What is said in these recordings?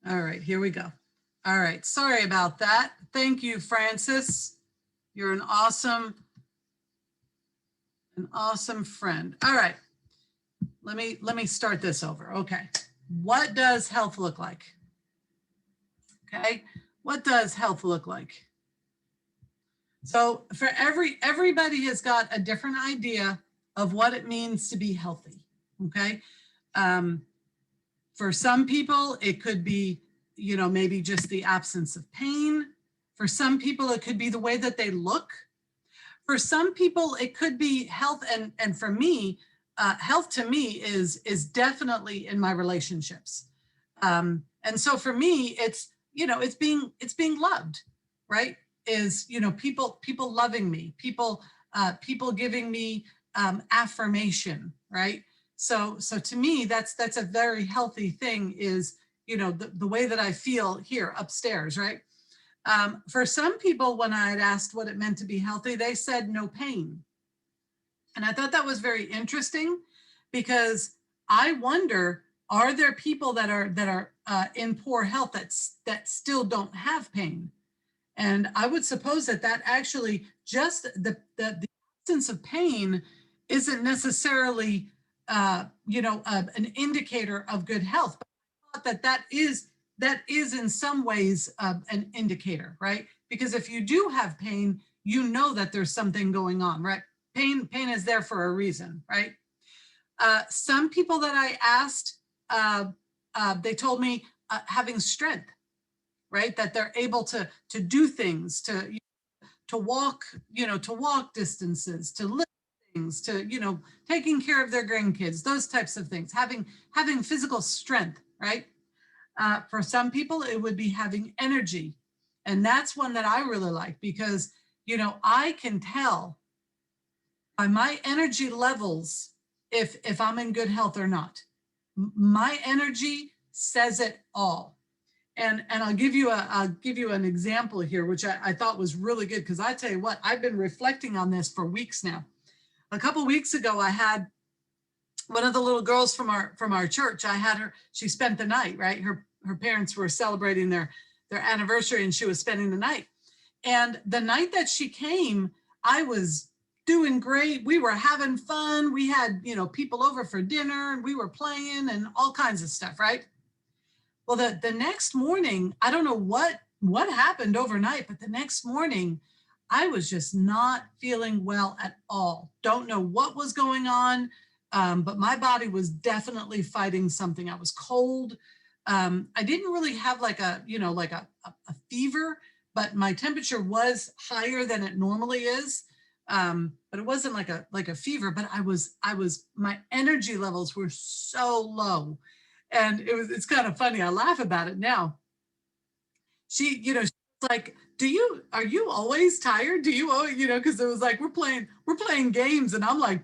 All right, here we go. All right, sorry about that. Thank you, Francis. You're an awesome friend. All right, let me start this over. Okay, what does health look like? Okay, what does health look like? So for everybody has got a different idea of what it means to be healthy. Okay, for some people it could be, you know, maybe just the absence of pain. For some people it could be the way that they look. For some people it could be health, and for me, health to me is definitely in my relationships. And so for me, it's, you know, it's being loved, right? Is, you know, people loving me, people giving me affirmation, right? So to me, that's a very healthy thing, is, you know, the way that I feel here upstairs, right? For some people, when I had asked what it meant to be healthy, they said no pain. And I thought that was very interesting, because I wonder, are there people that are in poor health that still don't have pain? And I would suppose that actually, just the absence of pain isn't necessarily an indicator of good health. But I thought that is in some ways an indicator, right? Because if you do have pain, you know that there's something going on, right? Pain is there for a reason, right? Some people that I asked, they told me having strength, right? That they're able to do things, to walk, to walk distances, to lift things, to, taking care of their grandkids, those types of things, having physical strength, right? For some people, it would be having energy. And that's one that I really like, because, I can tell by my energy levels if I'm in good health or not. My energy says it all. And I'll give you an example here, which I thought was really good, because I tell you what, I've been reflecting on this for weeks now. A couple weeks ago, I had one of the little girls from our church. I had her, she spent the night, right? Her parents were celebrating their anniversary, and she was spending the night. And the night that she came, I was doing great. We were having fun. We had, people over for dinner, and we were playing and all kinds of stuff, right? Well, the next morning, I don't know what happened overnight, but the next morning, I was just not feeling well at all. Don't know what was going on, but my body was definitely fighting something. I was cold. I didn't really have like a fever, but my temperature was higher than it normally is. But it wasn't like a fever, but my energy levels were so low. And it's kind of funny. I laugh about it now. She's like, are you always tired? Do you always, because it was like, we're playing games, and I'm like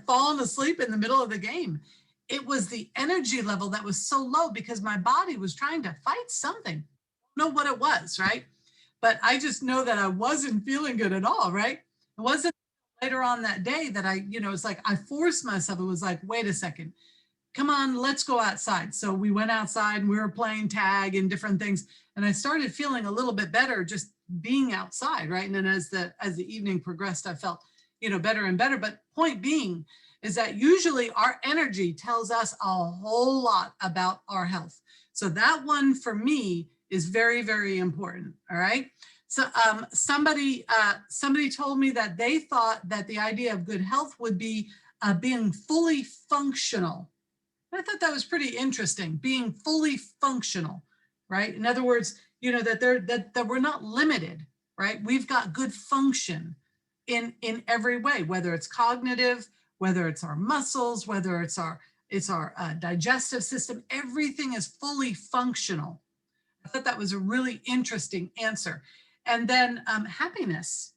falling asleep in the middle of the game. It was the energy level that was so low, because my body was trying to fight something. I don't know what it was, right? But I just know that I wasn't feeling good at all, right? It wasn't later on that day that it's like I forced myself. It was like, wait a second, come on, let's go outside. So we went outside, and we were playing tag and different things. And I started feeling a little bit better just being outside, right? And then as the evening progressed, I felt, better and better. But point being is that usually our energy tells us a whole lot about our health. So that one for me is very, very important. All right. So somebody told me that they thought that the idea of good health would be being fully functional. I thought that was pretty interesting, being fully functional, right? In other words, that we're not limited, right? We've got good function in every way, whether it's cognitive, whether it's our muscles, whether it's our digestive system. Everything is fully functional. I thought that was a really interesting answer. And then happiness.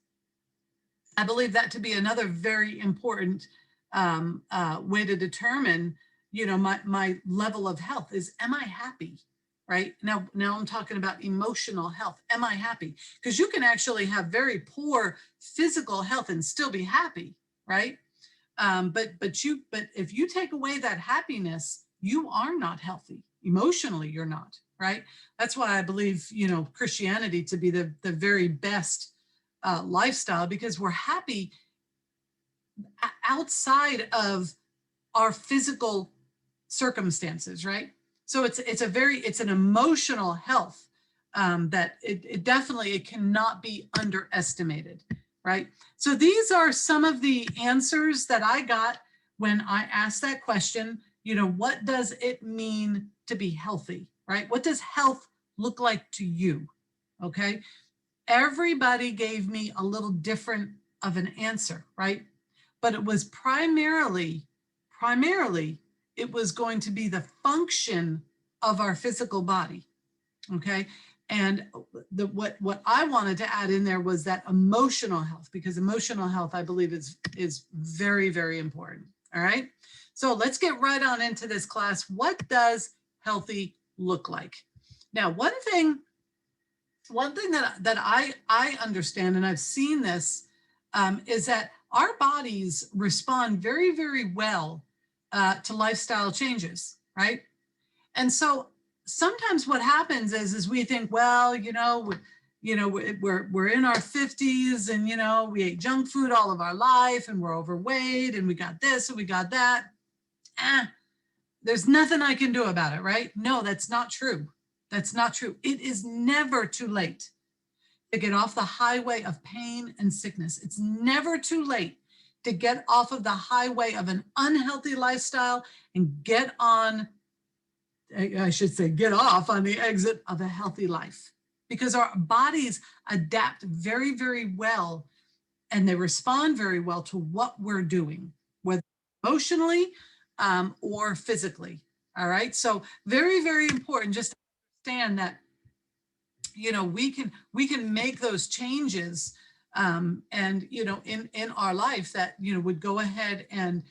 I believe that to be another very important way to determine, my level of health is, am I happy? Right now I'm talking about emotional health. Am I happy? Because you can actually have very poor physical health and still be happy, right? But if you take away that happiness, you are not healthy. Emotionally, you're not, right? That's why I believe, Christianity to be the very best lifestyle, because we're happy outside of our physical circumstances, right? So it's an emotional health that it definitely, it cannot be underestimated, right? So these are some of the answers that I got when I asked that question. What does it mean to be healthy, right? What does health look like to you? Okay. Everybody gave me a little different of an answer, right? But it was primarily, it was going to be the function of our physical body. Okay. And what I wanted to add in there was that emotional health, because emotional health, I believe, is very, very important. All right. So let's get right on into this class. What does healthy look like? Now, one thing that I understand, and I've seen this, is that our bodies respond very, very well to lifestyle changes, right? And so sometimes what happens is we think, well, we're in our 50s, and we ate junk food all of our life, and we're overweight, and we got this and we got that. There's nothing I can do about it, right? No, that's not true. That's not true. It is never too late to get off the highway of pain and sickness. It's never too late to get off of the highway of an unhealthy lifestyle and get on, I should say, get off on the exit of a healthy life, because our bodies adapt very, very well, and they respond very well to what we're doing, whether emotionally or physically. All right. So very, very important just to understand that we can make those changes, and in our life that would go ahead and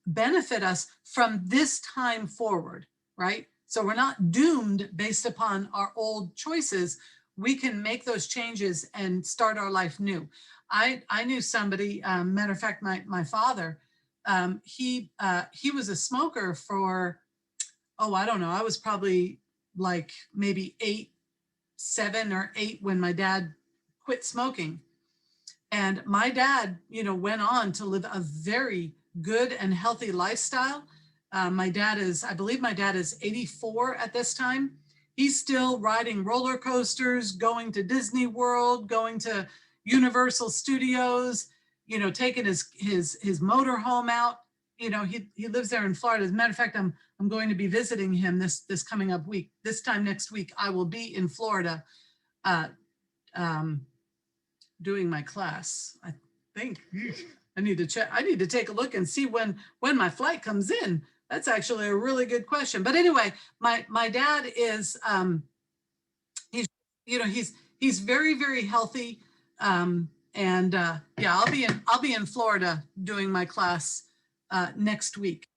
benefit us from this time forward, right? So we're not doomed based upon our old choices. We can make those changes and start our life new. I knew somebody, matter of fact, my father, he was a smoker for, I don't know, I was probably like maybe 7 or 8 when my dad quit smoking. And my dad, went on to live a very good and healthy lifestyle. I believe my dad is 84 at this time. He's still riding roller coasters, going to Disney World, going to Universal Studios, taking his motor home out. He lives there in Florida. As a matter of fact, I'm going to be visiting him this coming up week. This time next week, I will be in Florida doing my class. I think I need to check. I need to take a look and see when my flight comes in. That's actually a really good question. But anyway, my dad is he's very, very healthy. And yeah, I'll be in Florida doing my class next week.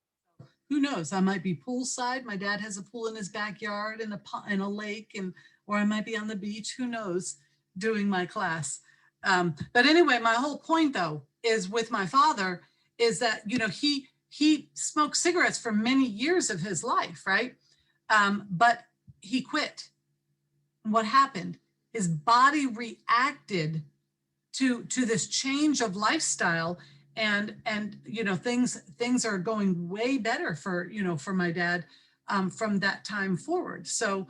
Who knows? I might be poolside. My dad has a pool in his backyard and a lake, or I might be on the beach. Who knows? Doing my class. But anyway, my whole point though is with my father is that he smoked cigarettes for many years of his life, right? But he quit. What happened? His body reacted to this change of lifestyle, and things are going way better for my dad from that time forward. So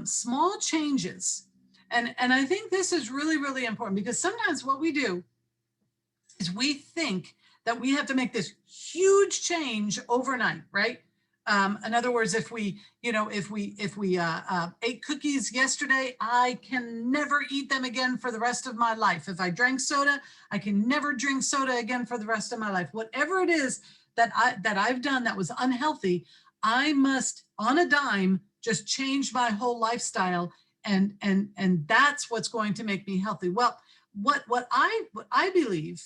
small changes, and I think this is really, really important, because sometimes what we do is we think that we have to make this huge change overnight, right? In other words, if we ate cookies yesterday, I can never eat them again for the rest of my life. If I drank soda, I can never drink soda again for the rest of my life. Whatever it is that I've done that was unhealthy, I must, on a dime, just change my whole lifestyle, and that's what's going to make me healthy. Well, what I believe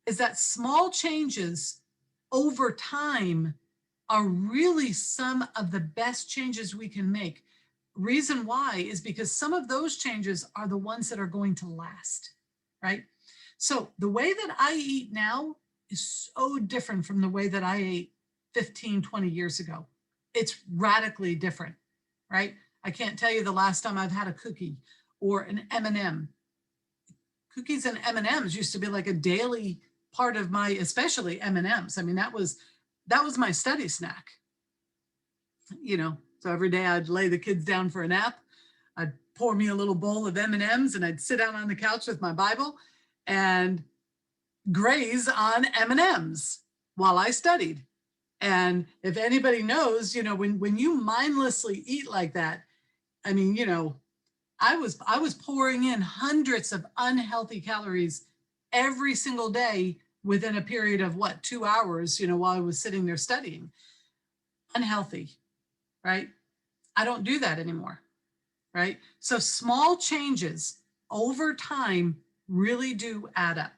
is that small changes over time are really some of the best changes we can make. Reason why is because some of those changes are the ones that are going to last, right? So the way that I eat now is so different from the way that I ate 15, 20 years ago. It's radically different. right? I can't tell you the last time I've had a cookie or an M&M. Cookies and M&Ms used to be like a daily part of my, especially M&Ms. I mean, that was my study snack, you know. So every day I'd lay the kids down for a nap. I'd pour me a little bowl of M&Ms and I'd sit down on the couch with my Bible and graze on M&Ms while I studied. And if anybody knows, you know, when you mindlessly eat like that, I mean, you know, I was pouring in hundreds of unhealthy calories every single day within a period of what, 2 hours, you know, while I was sitting there studying. Unhealthy, right? I don't do that anymore, right? So small changes over time really do add up.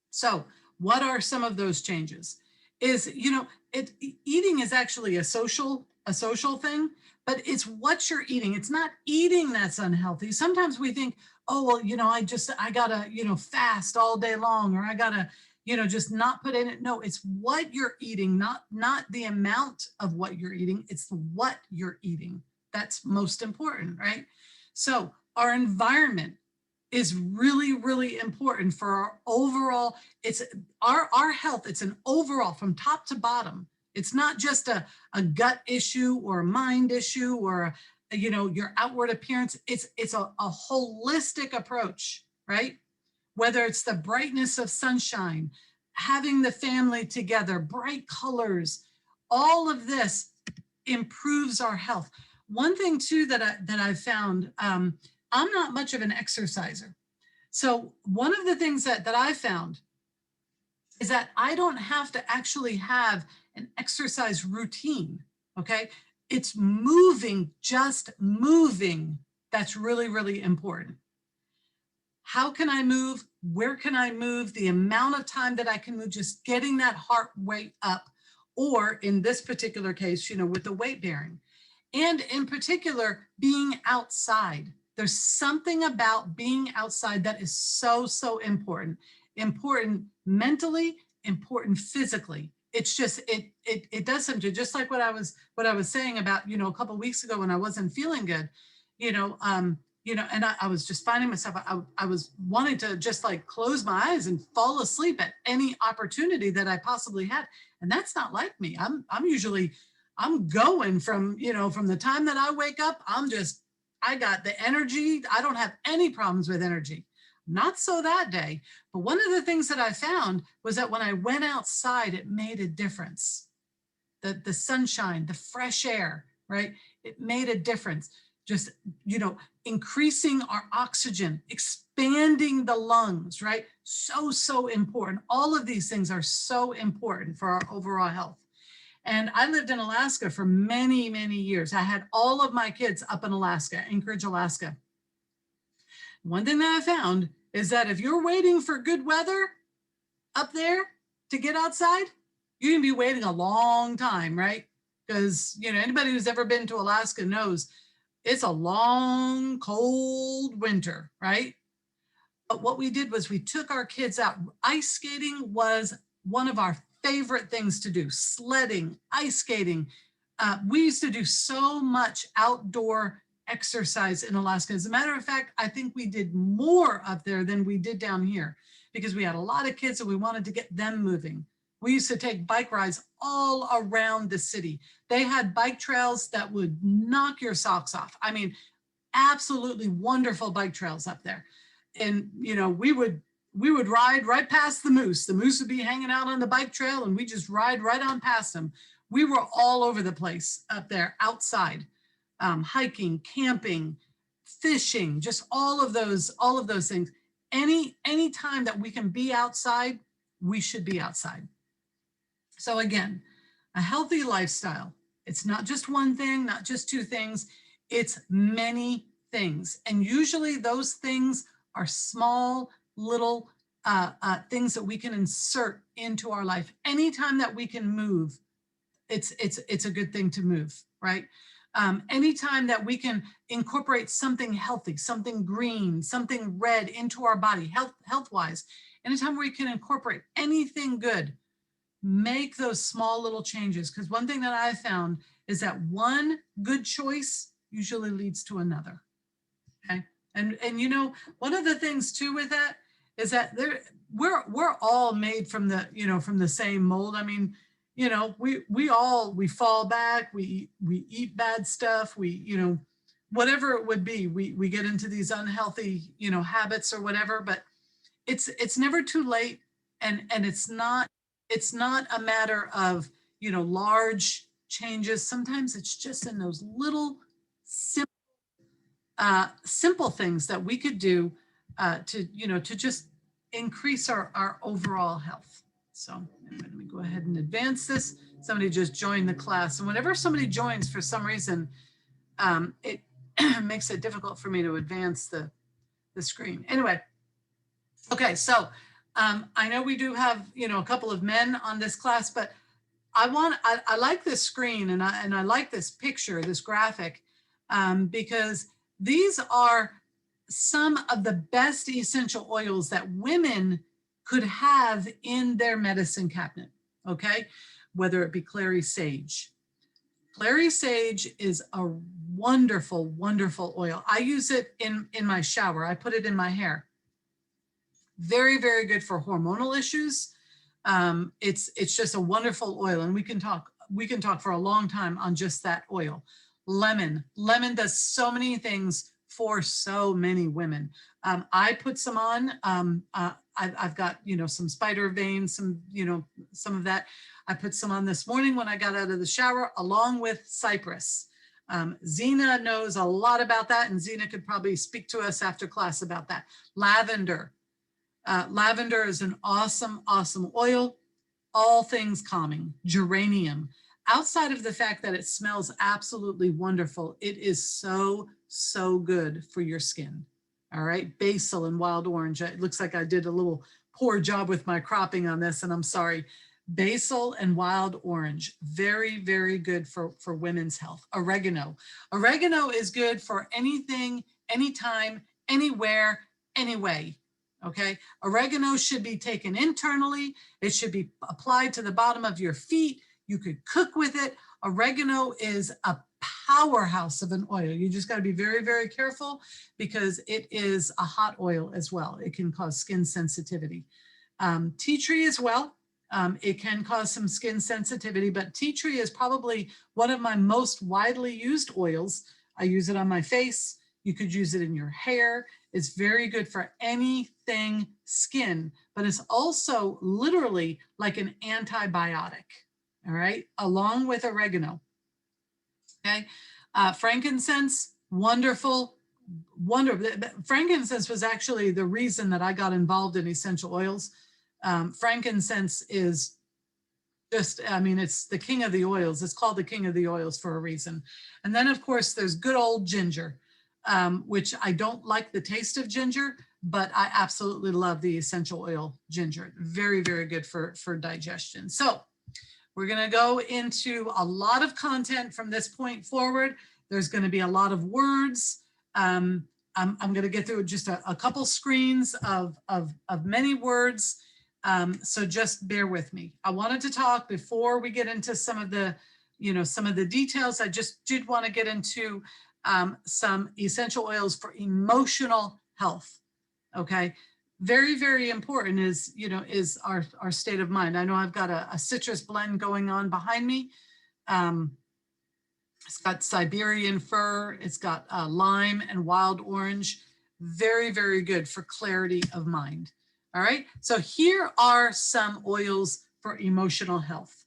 So what are some of those changes? Is, you know, eating is actually a social thing, but it's what you're eating. It's not eating that's unhealthy. Sometimes we think, oh, well, you know, I gotta, you know, fast all day long, or I gotta, you know, just not put in it. No, it's what you're eating, not the amount of what you're eating. It's what you're eating. That's most important, right? So our environment is really, really important for our overall, it's our health. It's an overall from top to bottom. It's not just a gut issue or a mind issue or, you know, your outward appearance. It's a holistic approach, right? Whether it's the brightness of sunshine, having the family together, bright colors, all of this improves our health. One thing too that I've found, I'm not much of an exerciser. So one of the things that I found is that I don't have to actually have an exercise routine, okay? It's moving, just moving. That's really, really important. How can I move? Where can I move? The amount of time that I can move, just getting that heart rate up, or in this particular case, you know, with the weight bearing. And in particular, being outside. There's something about being outside that is so, so important. Important mentally, important physically. It's just, it does something, just like what I was saying about, you know, a couple of weeks ago when I wasn't feeling good, you know, and I was just finding myself, I was wanting to just like close my eyes and fall asleep at any opportunity that I possibly had. And that's not like me. I'm going from, you know, from the time that I wake up, I got the energy. I don't have any problems with energy. Not so that day. But one of the things that I found was that when I went outside, it made a difference. The sunshine, the fresh air, right? It made a difference. Just, you know, increasing our oxygen, expanding the lungs, right? So, so important. All of these things are so important for our overall health. And I lived in Alaska for many, many years. I had all of my kids up in Alaska, Anchorage, Alaska. One thing that I found is that if you're waiting for good weather up there to get outside, you're gonna be waiting a long time, right? Because, you know, anybody who's ever been to Alaska knows it's a long, cold winter, right? But what we did was we took our kids out. Ice skating was one of our favorite things to do. Sledding, ice skating. We used to do so much outdoor exercise in Alaska. As a matter of fact, I think we did more up there than we did down here because we had a lot of kids and we wanted to get them moving. We used to take bike rides all around the city. They had bike trails that would knock your socks off. I mean, absolutely wonderful bike trails up there. And, you know, we would ride right past the moose. The moose would be hanging out on the bike trail and we just ride right on past them. We were all over the place up there outside, hiking, camping, fishing, just all of those things. Any time that we can be outside, we should be outside. So again, a healthy lifestyle. It's not just one thing, not just two things. It's many things. And usually those things are small, little things that we can insert into our life. Anytime that we can move, it's a good thing to move, right? Anytime that we can incorporate something healthy, something green, something red into our body, health-wise, anytime we can incorporate anything good, make those small little changes. Because one thing that I found is that one good choice usually leads to another. Okay. And you know, one of the things too with that is that we're all made from the, you know, from the same mold. I mean, you know, we fall back, we eat bad stuff, we, you know, whatever it would be, we get into these unhealthy, you know, habits or whatever, but it's never too late. And it's not a matter of, you know, large changes. Sometimes it's just in those little simple things that we could do to, you know, to just increase our overall health. So let me go ahead and advance this. Somebody just joined the class, and whenever somebody joins, for some reason, it makes it difficult for me to advance the screen. Anyway, okay, so I know we do have, you know, a couple of men on this class, but I like this screen, and I like this picture, this graphic, because these are some of the best essential oils that women could have in their medicine cabinet, okay? Whether it be clary sage. Clary sage is a wonderful, wonderful oil. I use it in my shower. I put it in my hair. Very, very good for hormonal issues. It's just a wonderful oil, and we can talk for a long time on just that oil. Lemon does so many things for so many women. I put some on. I've got, you know, some spider veins, some, you know, some of that. I put some on this morning when I got out of the shower, along with cypress. Zena knows a lot about that, and Zena could probably speak to us after class about that. Lavender. Lavender is an awesome, awesome oil. All things calming. Geranium. Outside of the fact that it smells absolutely wonderful, it is so, so good for your skin. All right. Basil and wild orange. It looks like I did a little poor job with my cropping on this, and I'm sorry. Basil and wild orange. Very, very good for women's health. Oregano. Oregano is good for anything, anytime, anywhere, anyway. Okay. Oregano should be taken internally. It should be applied to the bottom of your feet. You could cook with it. Oregano is a powerhouse of an oil. You just got to be very, very careful, because it is a hot oil as well. It can cause skin sensitivity. Tea tree as well. It can cause some skin sensitivity, but tea tree is probably one of my most widely used oils. I use it on my face. You could use it in your hair. It's very good for anything skin, but it's also literally like an antibiotic. All right, along with oregano. Okay, frankincense, wonderful, wonderful. Frankincense was actually the reason that I got involved in essential oils. Frankincense is just, I mean, it's the king of the oils. It's called the king of the oils for a reason. And then, of course, there's good old ginger, which I don't like the taste of ginger, but I absolutely love the essential oil ginger. Very, very good for digestion. So we're going to go into a lot of content from this point forward. There's going to be a lot of words. I'm going to get through just a couple screens of many words. So just bear with me. I wanted to talk before we get into some of the, you know, some of the details. I just did want to get into some essential oils for emotional health. Okay. Very, very important is, you know, is our state of mind. I know I've got a citrus blend going on behind me. It's got Siberian fir, it's got lime and wild orange. Very, very good for clarity of mind. All right, so here are some oils for emotional health.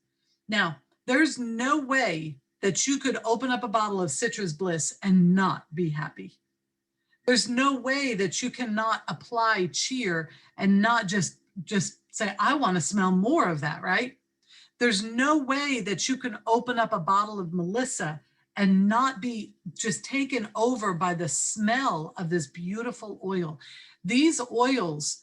Now, there's no way that you could open up a bottle of Citrus Bliss and not be happy. There's no way that you cannot apply cheer and not just say, I want to smell more of that, right? There's no way that you can open up a bottle of Melissa and not be just taken over by the smell of this beautiful oil. These oils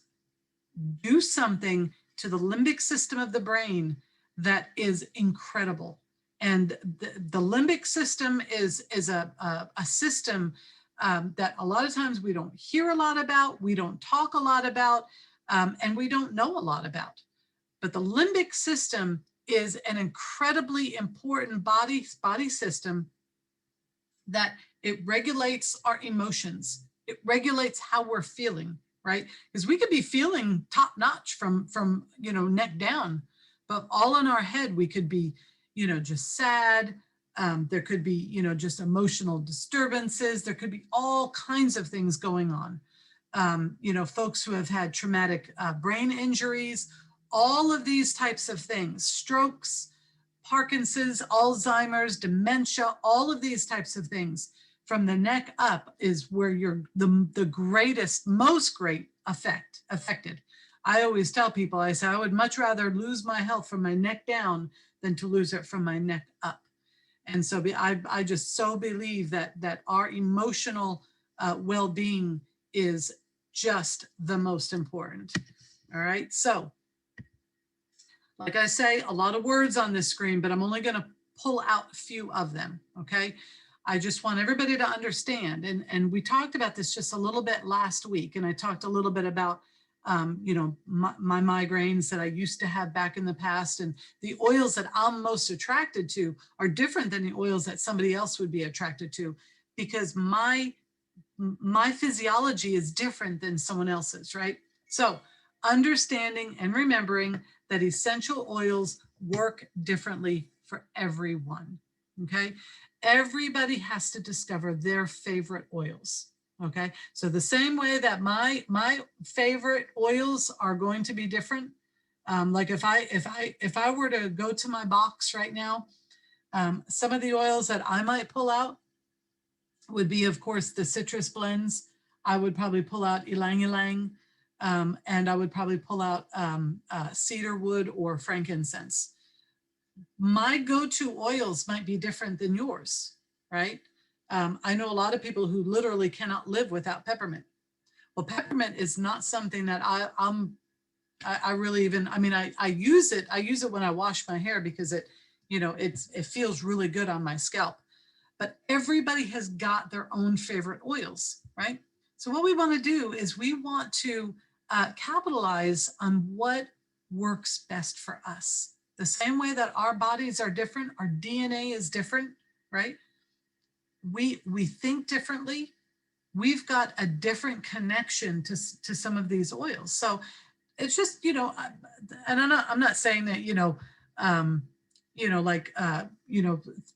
do something to the limbic system of the brain that is incredible. And the limbic system is a system that a lot of times we don't hear a lot about, we don't talk a lot about, and we don't know a lot about. But the limbic system is an incredibly important body system that it regulates our emotions. It regulates how we're feeling, right? Because we could be feeling top notch from neck down, but all in our head, we could be, just sad. There could be, just emotional disturbances. There could be all kinds of things going on. Folks who have had traumatic brain injuries, all of these types of things, strokes, Parkinson's, Alzheimer's, dementia, all of these types of things from the neck up is where you're the greatest, most great affected. I always tell people, I say, I would much rather lose my health from my neck down than to lose it from my neck up. And so I just so believe that our emotional well-being is just the most important. All right, so like I say, a lot of words on this screen, but I'm only going to pull out a few of them, okay? I just want everybody to understand, and we talked about this just a little bit last week, and I talked a little bit about, my migraines that I used to have back in the past, and the oils that I'm most attracted to are different than the oils that somebody else would be attracted to, because my physiology is different than someone else's, right? So understanding and remembering that essential oils work differently for everyone, okay? Everybody has to discover their favorite oils, okay? So the same way that my favorite oils are going to be different, like if I were to go to my box right now, some of the oils that I might pull out would be, of course, the citrus blends. I would probably pull out ylang ylang, and I would probably pull out cedar wood or frankincense. My go-to oils might be different than yours, right? I know a lot of people who literally cannot live without peppermint. Well, peppermint is not something that I really even, I mean, I use it when I wash my hair because it feels really good on my scalp. But everybody has got their own favorite oils, right? So what we want to do is we want to capitalize on what works best for us. The same way that our bodies are different, our DNA is different, right? We think differently. We've got a different connection to some of these oils. So it's just, and I'm not saying that,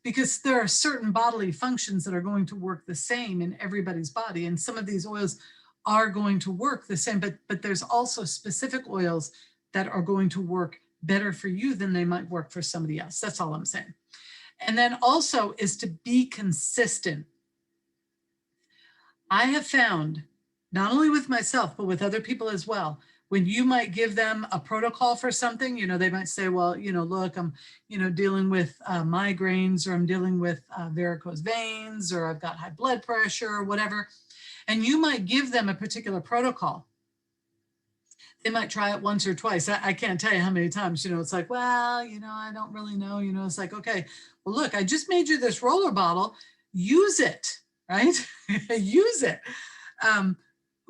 because there are certain bodily functions that are going to work the same in everybody's body. And some of these oils are going to work the same, but there's also specific oils that are going to work better for you than they might work for somebody else. That's all I'm saying. And then also is to be consistent. I have found, not only with myself, but with other people as well, when you might give them a protocol for something, they might say, well, look, I'm, dealing with migraines, or I'm dealing with varicose veins, or I've got high blood pressure, or whatever. And you might give them a particular protocol. They might try it once or twice. I can't tell you how many times, it's like, well, I don't really know, it's like, okay, well, look, I just made you this roller bottle, use it, right? Use it.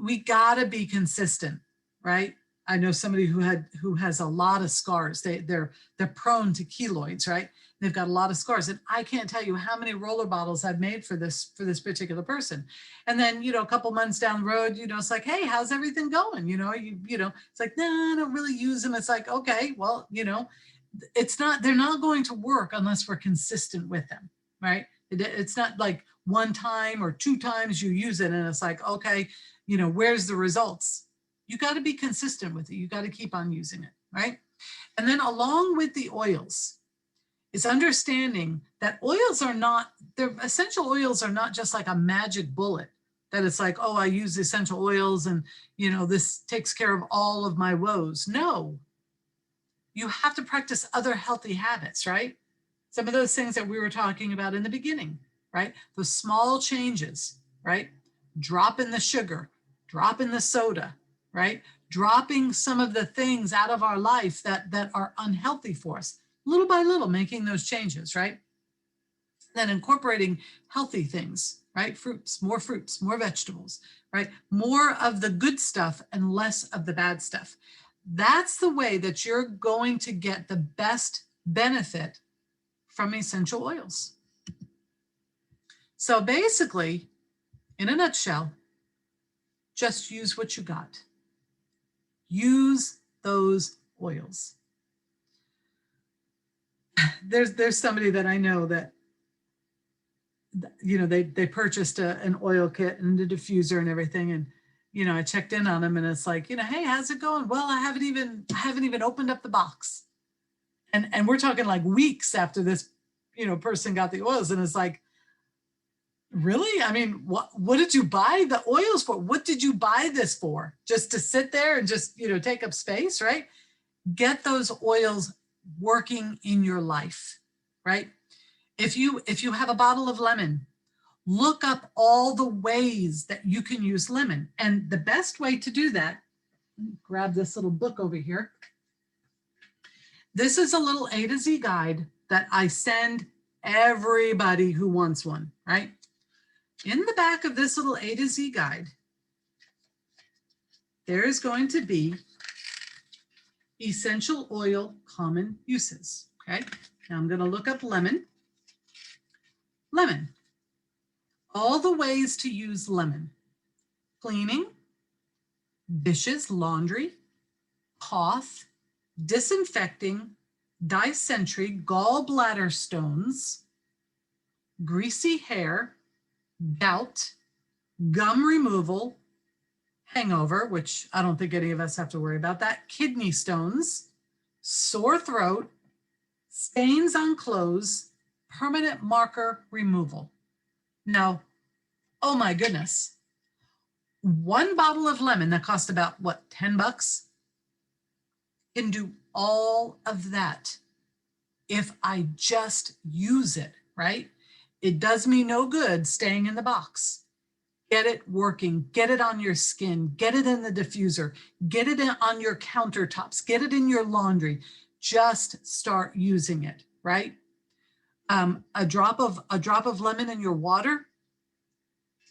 We gotta be consistent, right? I know somebody who has a lot of scars. They're prone to keloids, right? They've got a lot of scars, and I can't tell you how many roller bottles I've made for this particular person. And then a couple months down the road, it's like, hey, how's everything going? It's like, no, I don't really use them. It's like, okay, well, they're not going to work unless we're consistent with them, right? It's not like one time or two times you use it and it's like, okay, where's the results? You got to be consistent with it. You got to keep on using it, right? And then along with the oils is understanding that their essential oils are not just like a magic bullet that it's like, oh, I use essential oils and, this takes care of all of my woes. No, you have to practice other healthy habits, right? Some of those things that we were talking about in the beginning, right? Those small changes, right? Drop in the sugar, drop in the soda, right? Dropping some of the things out of our life that are unhealthy for us, little by little, making those changes, right? Then incorporating healthy things, right? Fruits, more vegetables, right? More of the good stuff and less of the bad stuff. That's the way that you're going to get the best benefit from essential oils. So basically, in a nutshell, just use what you got. Use those oils. There's somebody that I know that, you know, they purchased an oil kit and a diffuser and everything. And, you know, I checked in on them and it's like, you know, hey, how's it going? Well, I haven't even opened up the box. And we're talking like weeks after this, you know, person got the oils. And it's like, really? I mean, what did you buy the oils for? What did you buy this for? Just to sit there and just, you know, take up space, right? Get those oils working in your life, right? If you have a bottle of lemon, look up all the ways that you can use lemon. And the best way to do that, let me grab this little book over here. This is a little A to Z guide that I send everybody who wants one, right? In the back of this little A to Z guide, there is going to be essential oil common uses, okay? Now I'm gonna look up lemon. Lemon, all the ways to use lemon: cleaning, dishes, laundry, cough, disinfecting, dysentery, gallbladder stones, greasy hair, gout, gum removal, hangover, which I don't think any of us have to worry about that, kidney stones, sore throat, stains on clothes, permanent marker removal. Now, oh my goodness, one bottle of lemon that cost about what, 10 bucks can do all of that if I just use it, right? It does me no good staying in the box. Get it working, get it on your skin, get it in the diffuser, get it on your countertops, get it in your laundry. Just start using it, right? A drop of lemon in your water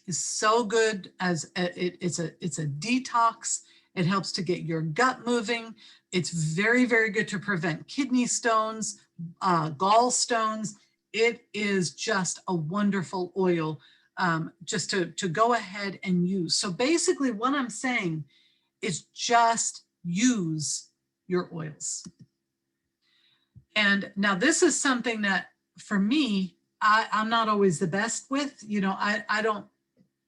is so good as it's a detox. It helps to get your gut moving. It's very, very good to prevent kidney stones, gallstones. It is just a wonderful oil just to go ahead and use. So basically what I'm saying is just use your oils. And now this is something that for me, I'm not always the best with, you know, I don't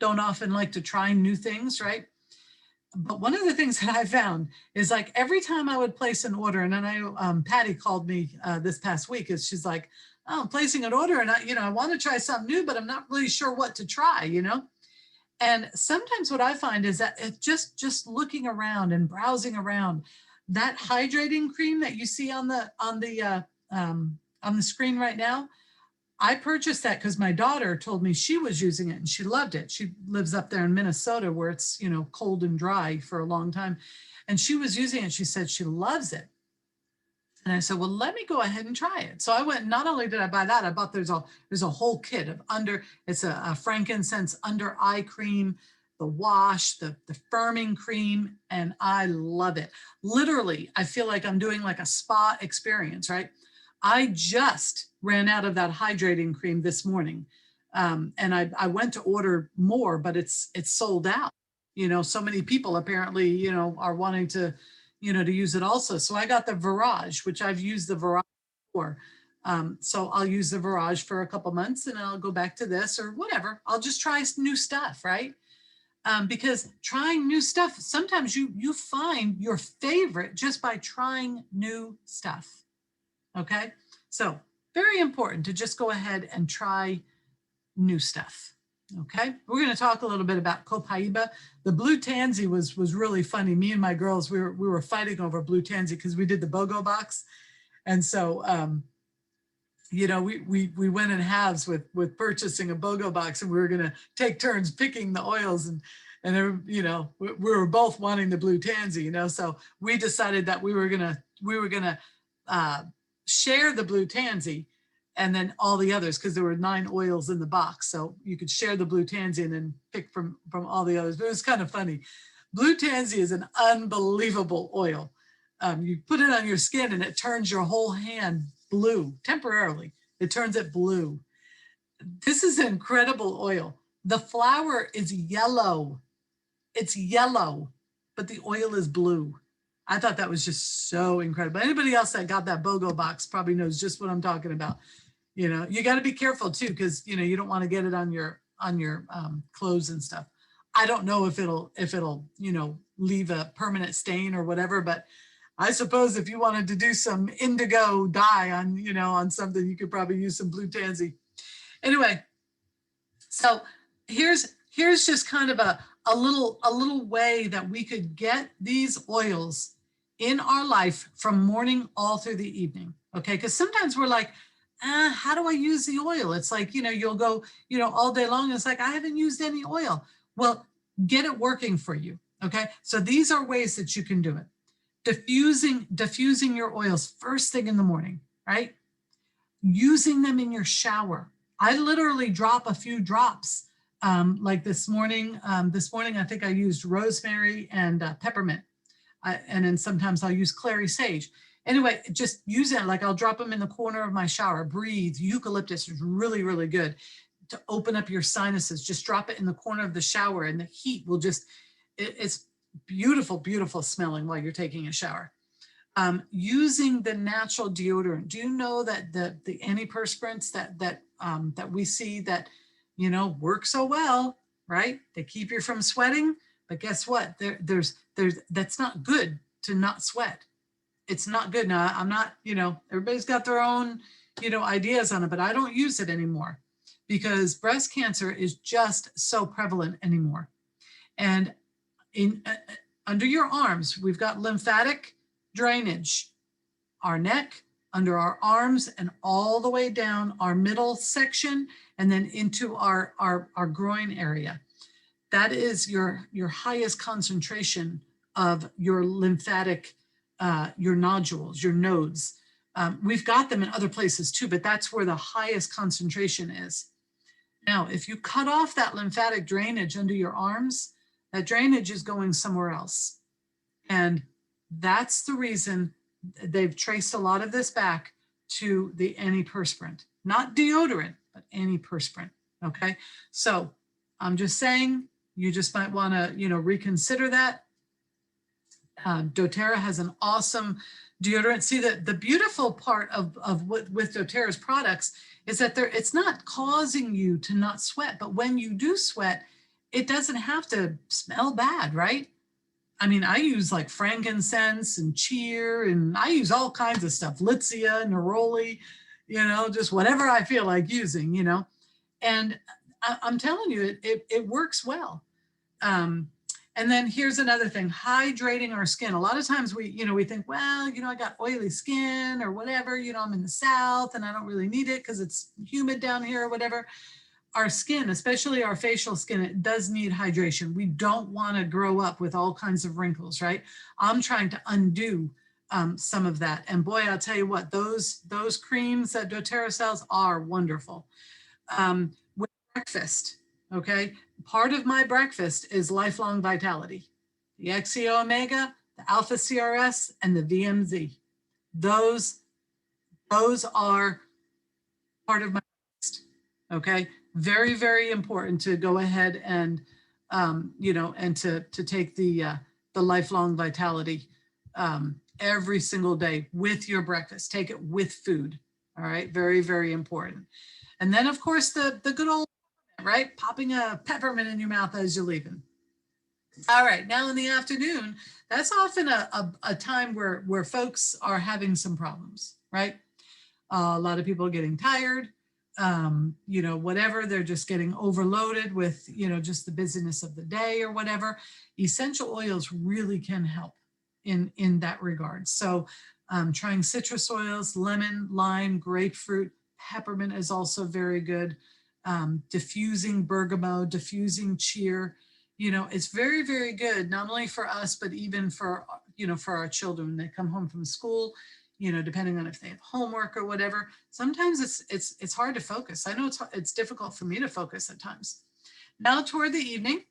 often like to try new things, right? But one of the things that I found is like every time I would place an order, and then Patty called me this past week, is she's like, oh, I'm placing an order and I want to try something new, but I'm not really sure what to try, you know? And sometimes what I find is that it's just looking around and browsing around, that hydrating cream that you see on the screen right now, I purchased that because my daughter told me she was using it and she loved it. She lives up there in Minnesota where it's, you know, cold and dry for a long time. And she was using it. She said she loves it. And I said, well, let me go ahead and try it. So I went, not only did I buy that, I bought, there's a whole kit of it's a frankincense under eye cream, the wash, the firming cream, and I love it. Literally, I feel like I'm doing like a spa experience, right? I just ran out of that hydrating cream this morning. And I went to order more, but it's sold out. You know, so many people apparently, you know, are wanting to, you know, to use it also. So I got the Virage, which I've used the Virage before. So I'll use the Virage for a couple months and I'll go back to this or whatever. I'll just try new stuff, right? Because trying new stuff, sometimes you find your favorite just by trying new stuff. Okay, so very important to just go ahead and try new stuff. Okay, we're going to talk a little bit about Copaiba. The blue tansy was really funny. Me and my girls, we were fighting over blue tansy because we did the BOGO box, and so you know, we went in halves with purchasing a BOGO box, and we were going to take turns picking the oils, and you know, we were both wanting the blue tansy, you know, so we decided that we were gonna share the blue tansy and then all the others, because there were 9 oils in the box. So you could share the blue tansy and then pick from all the others. But it was kind of funny. Blue tansy is an unbelievable oil. You put it on your skin and it turns your whole hand blue temporarily. It turns it blue. This is an incredible oil. The flower is yellow. It's yellow, but the oil is blue. I thought that was just so incredible. Anybody else that got that BOGO box probably knows just what I'm talking about. You know, you got to be careful too, because you know you don't want to get it on your clothes and stuff. I don't know if it'll you know leave a permanent stain or whatever, but I suppose if you wanted to do some indigo dye on you know on something, you could probably use some blue tansy. Anyway, so here's just kind of a little way that we could get these oils in our life from morning all through the evening. Okay, because sometimes we're like, how do I use the oil? It's like, you know, you'll go, you know, all day long. It's like, I haven't used any oil. Well, get it working for you. Okay, so these are ways that you can do it. Diffusing your oils first thing in the morning, right? Using them in your shower. I literally drop a few drops. Like this morning, I think I used rosemary and peppermint. And then sometimes I'll use clary sage. Anyway, just use it. Like I'll drop them in the corner of my shower. Breathe. Eucalyptus is really, really good to open up your sinuses. Just drop it in the corner of the shower and the heat will just, it's beautiful, beautiful smelling while you're taking a shower. Using the natural deodorant. Do you know that the antiperspirants that we see that, you know, work so well, right? They keep you from sweating, but guess what? There's that's not good to not sweat. It's not good. Now, I'm not, you know, everybody's got their own, you know, ideas on it, but I don't use it anymore because breast cancer is just so prevalent anymore. And in under your arms, we've got lymphatic drainage, our neck, under our arms, and all the way down our middle section, and then into our groin area. That is your highest concentration of your lymphatic, your nodules, your nodes. We've got them in other places too, but that's where the highest concentration is. Now, if you cut off that lymphatic drainage under your arms, that drainage is going somewhere else. And that's the reason they've traced a lot of this back to the antiperspirant, not deodorant, but antiperspirant. Okay, so I'm just saying you just might want to, you know, reconsider that. doTERRA has an awesome deodorant. See, the beautiful part of what with doTERRA's products is that it's not causing you to not sweat, but when you do sweat, it doesn't have to smell bad, right? I mean, I use like frankincense and cheer, and I use all kinds of stuff, Litsea, neroli, you know, just whatever I feel like using, you know. And I'm telling you, it works well. And then here's another thing, hydrating our skin. A lot of times we think, well, you know, I got oily skin or whatever, you know, I'm in the South and I don't really need it because it's humid down here or whatever. Our skin, especially our facial skin, it does need hydration. We don't want to grow up with all kinds of wrinkles, right? I'm trying to undo some of that. And boy, I'll tell you what, those creams that doTERRA sells are wonderful. With breakfast, okay? Part of my breakfast is Lifelong Vitality. The XCO Omega, the Alpha CRS, and the VMZ. Those are part of my breakfast, okay? Very, very important to go ahead and, you know, and to take the Lifelong Vitality every single day with your breakfast. Take it with food, all right? Very, very important. And then, of course, the good old, right? Popping a peppermint in your mouth as you're leaving. All right, now in the afternoon, that's often a time where folks are having some problems, right? A lot of people are getting tired. You know, whatever, they're just getting overloaded with, you know, just the busyness of the day or whatever. Essential oils really can help in that regard. So trying citrus oils, lemon, lime, grapefruit, peppermint is also very good. Diffusing bergamot, diffusing cheer, you know, it's very, very good, not only for us, but even for, you know, for our children when they come home from school. You know, depending on if they have homework or whatever. Sometimes it's hard to focus. I know it's difficult for me to focus at times. Now toward the evening,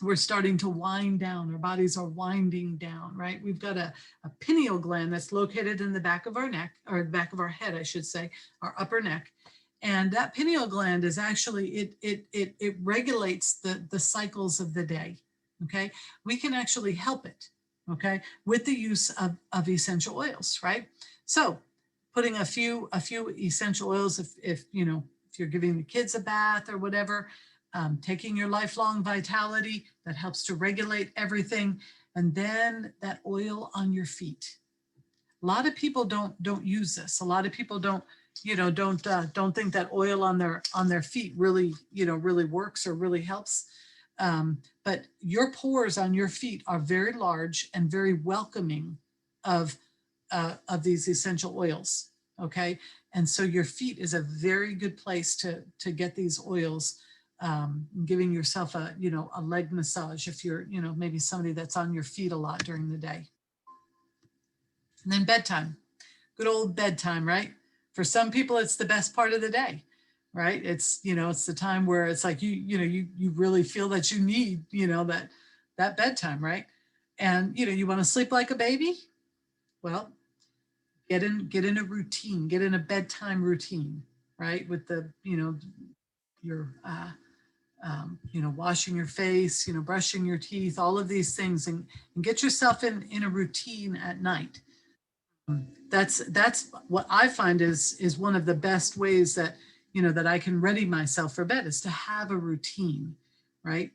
we're starting to wind down. Our bodies are winding down, right? We've got a pineal gland that's located in the back of our neck, or the back of our head, I should say, our upper neck. And that pineal gland is actually, it regulates the cycles of the day, okay? We can actually help it, okay, with the use of essential oils, right? So putting a few essential oils, if you know, if you're giving the kids a bath or whatever, taking your lifelong vitality, that helps to regulate everything. And then that oil on your feet. A lot of people don't use this. A lot of people don't think that oil on their feet really, really works or really helps. But your pores on your feet are very large and very welcoming of these essential oils. Okay. And so your feet is a very good place to get these oils. Giving yourself a leg massage if you're, maybe somebody that's on your feet a lot during the day. And then bedtime, good old bedtime, right? For some people, it's the best part of the day, right? It's, it's the time where it's like, you really feel that you need, that bedtime, right? And, you want to sleep like a baby? Well, get in a routine, get in a bedtime routine, right? With the, your, washing your face, brushing your teeth, all of these things, and get yourself in a routine at night. That's what I find is one of the best ways that, that I can ready myself for bed, is to have a routine, right?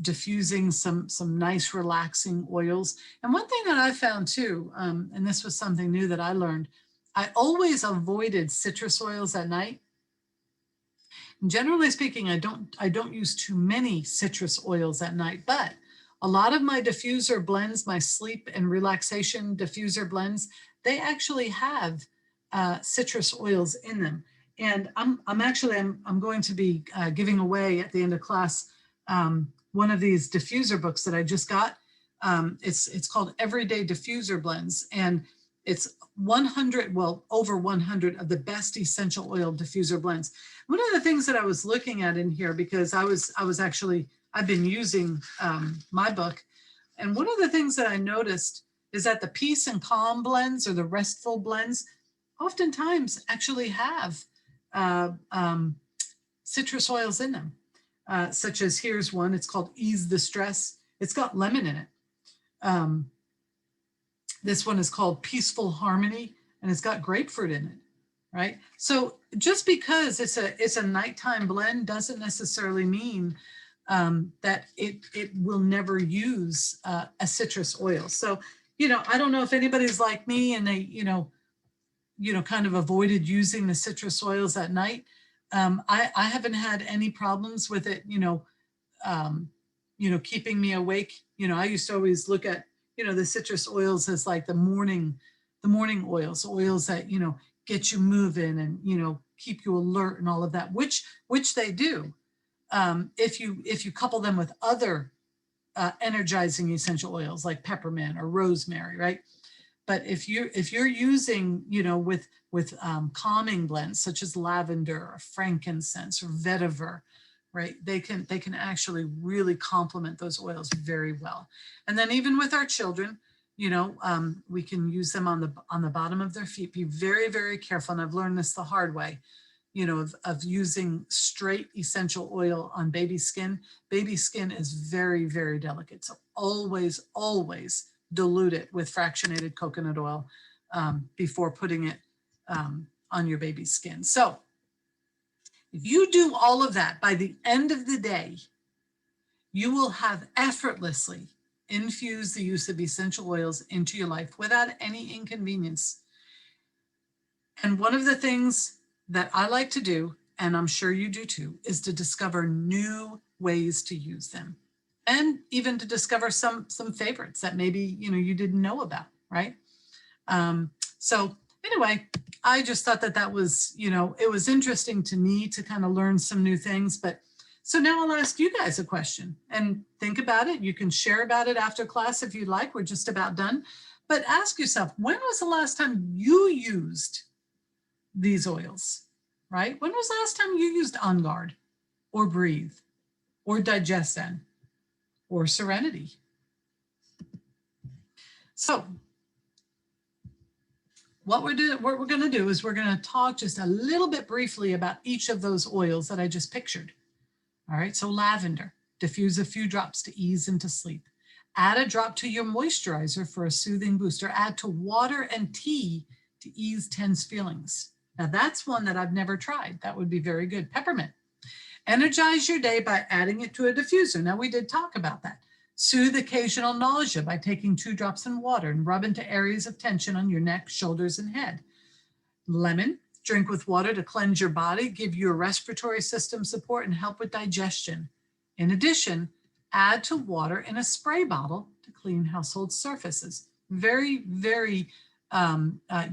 Diffusing some nice relaxing oils. And one thing that I found too, and this was something new that I learned, I always avoided citrus oils at night. Generally speaking, I don't use too many citrus oils at night, but a lot of my diffuser blends, my sleep and relaxation diffuser blends, they actually have citrus oils in them. And I'm going to be giving away at the end of class one of these diffuser books that I just got. It's called Everyday Diffuser Blends, and it's 100, well, over 100 of the best essential oil diffuser blends. One of the things that I was looking at in here, because I've been using my book, and one of the things that I noticed is that the peace and calm blends, or the restful blends, oftentimes actually have citrus oils in them, such as, here's one, it's called Ease the Stress. It's got lemon in it. This one is called Peaceful Harmony, and it's got grapefruit in it, right? So just because it's a nighttime blend doesn't necessarily mean that it will never use a citrus oil. So, I don't know if anybody's like me and they, kind of avoided using the citrus oils at night. I haven't had any problems with it, keeping me awake. I used to always look at, the citrus oils as like the morning oils that, get you moving and, keep you alert and all of that, which they do. If you couple them with other energizing essential oils like peppermint or rosemary, right? But if you're using, with calming blends such as lavender or frankincense or vetiver, right? They can actually really complement those oils very well. And then even with our children, we can use them on the bottom of their feet. Be very, very careful. And I've learned this the hard way, of using straight essential oil on baby skin. Baby skin is very, very delicate. So always, always dilute it with fractionated coconut oil before putting it on your baby's skin. So if you do all of that, by the end of the day, you will have effortlessly infused the use of essential oils into your life without any inconvenience. And one of the things that I like to do, and I'm sure you do too, is to discover new ways to use them, and even to discover some favorites that maybe you didn't know about, right? So anyway, I just thought that was, it was interesting to me to kind of learn some new things. But so now I'll ask you guys a question and think about it. You can share about it after class if you'd like. We're just about done. But ask yourself, when was the last time you used these oils, right? When was the last time you used On Guard or Breathe or Digestin or Serenity. So what we're going to do is we're going to talk just a little bit briefly about each of those oils that I just pictured. All right, so lavender, diffuse a few drops to ease into sleep. Add a drop to your moisturizer for a soothing boost, or add to water and tea to ease tense feelings. Now that's one that I've never tried. That would be very good. Peppermint. Energize your day by adding it to a diffuser. Now we did talk about that. Soothe occasional nausea by taking 2 drops in water and rub into areas of tension on your neck, shoulders, and head. Lemon. Drink with water to cleanse your body, give your respiratory system support, and help with digestion. In addition, add to water in a spray bottle to clean household surfaces. Very, very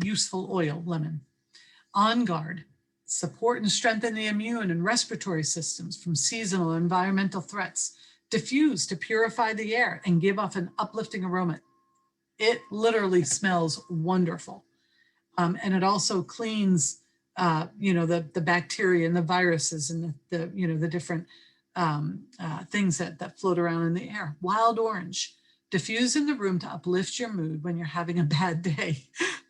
useful oil, lemon. On Guard. Support and strengthen the immune and respiratory systems from seasonal and environmental threats. Diffuse to purify the air and give off an uplifting aroma. It literally smells wonderful. And it also cleans, the bacteria and the viruses and the different things that float around in the air. Wild Orange. Diffuse in the room to uplift your mood when you're having a bad day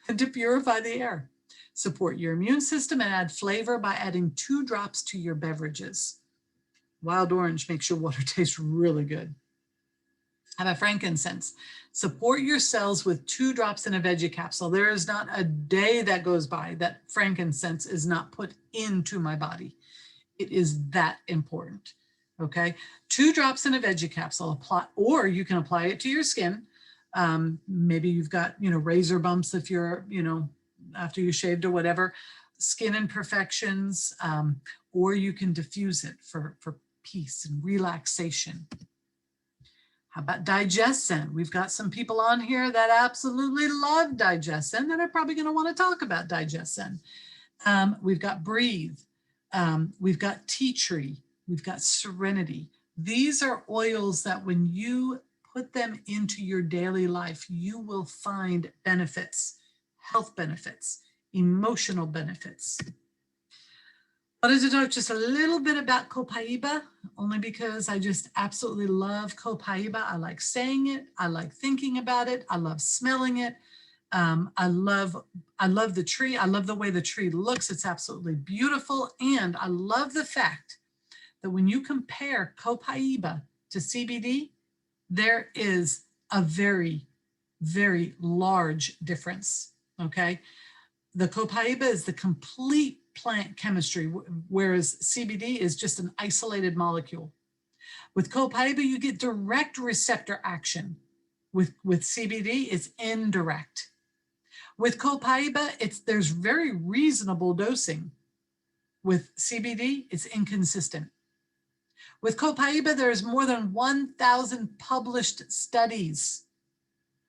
and to purify the air. Support your immune system and add flavor by adding 2 drops to your beverages. Wild Orange makes your water taste really good. How about frankincense? Support your cells with 2 drops in a veggie capsule. There is not a day that goes by that frankincense is not put into my body. It is that important, okay? 2 drops in a veggie capsule, apply, or you can apply it to your skin. Maybe you've got, razor bumps if you're, after you shaved or whatever, skin imperfections, or you can diffuse it for peace and relaxation. How about Digescend? We've got some people on here that absolutely love Digescend that are probably going to want to talk about Digescend. We've got Breathe. We've got Tea Tree. We've got Serenity. These are oils that when you put them into your daily life, you will find benefits, health benefits, emotional benefits. I wanted to talk just a little bit about Copaiba, only because I just absolutely love Copaiba. I like saying it. I like thinking about it. I love smelling it. I love the tree. I love the way the tree looks. It's absolutely beautiful. And I love the fact that when you compare Copaiba to CBD, there is a very, very large difference, okay? The Copaiba is the complete plant chemistry, whereas CBD is just an isolated molecule. With Copaiba, you get direct receptor action. With CBD, it's indirect. With Copaiba, there's very reasonable dosing. With CBD, it's inconsistent. With Copaiba, there's more than 1,000 published studies.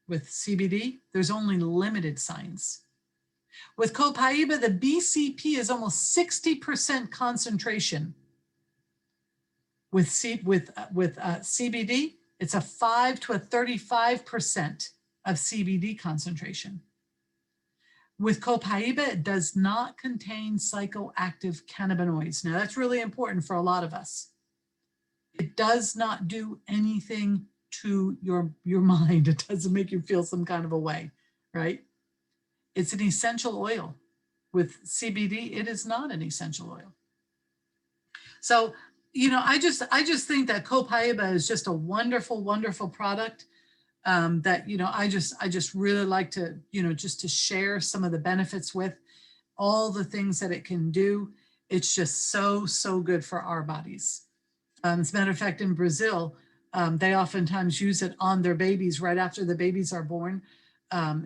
With CBD, there's only limited science. With Copaiba, the BCP is almost 60% concentration. With CBD, it's a 5 to a 35% of CBD concentration. With Copaiba, it does not contain psychoactive cannabinoids. Now, that's really important for a lot of us. It does not do anything to your mind. It doesn't make you feel some kind of a way, right? It's an essential oil. With CBD, it is not an essential oil. So, I just think that Copaiba is just a wonderful, wonderful product that, I just really like to, just to share some of the benefits with, all the things that it can do. It's just so, so good for our bodies. As a matter of fact, in Brazil, they oftentimes use it on their babies right after the babies are born. The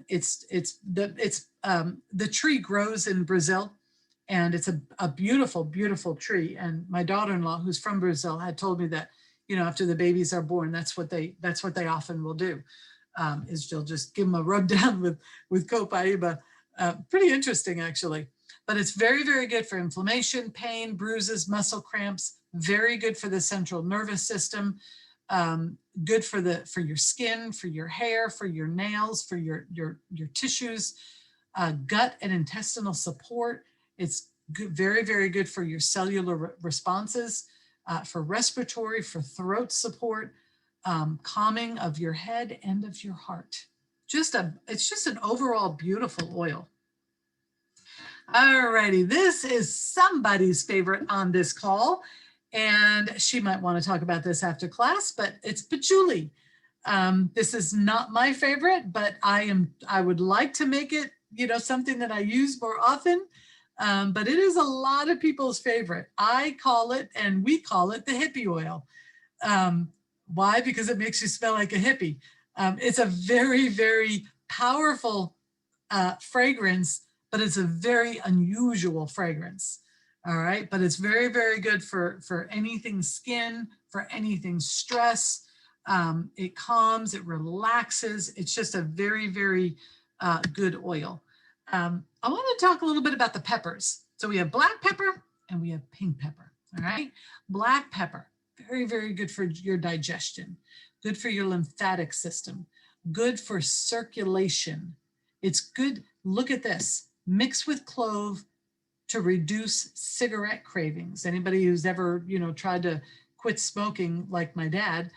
tree grows in Brazil, and it's a beautiful, beautiful tree. And my daughter-in-law, who's from Brazil, had told me that, after the babies are born, that's what they often will do, is they'll just give them a rub down with Copaiba. Pretty interesting, actually. But it's very, very good for inflammation, pain, bruises, muscle cramps. Very good for the central nervous system. Good for your skin, for your hair, for your nails, for your tissues, gut and intestinal support. It's good, very, very good for your cellular responses, for respiratory, for throat support. calming of your head and of your heart. It's just an overall beautiful oil. Alrighty, this is somebody's favorite on this call, and she might want to talk about this after class, but it's patchouli. This is not my favorite, but I would like to make it, something that I use more often. But it is a lot of people's favorite. I call it, and we call it, the hippie oil. Why? Because it makes you smell like a hippie. It's a very, very powerful fragrance, but it's a very unusual fragrance. All right, but it's very, very good for anything skin, for anything stress. It calms, it relaxes. It's just a very, very good oil. I want to talk a little bit about the peppers. So we have black pepper and we have pink pepper. All right, black pepper, very, very good for your digestion, good for your lymphatic system, good for circulation. It's good. Look at this. Mix with clove to reduce cigarette cravings. Anybody who's ever, tried to quit smoking like my dad,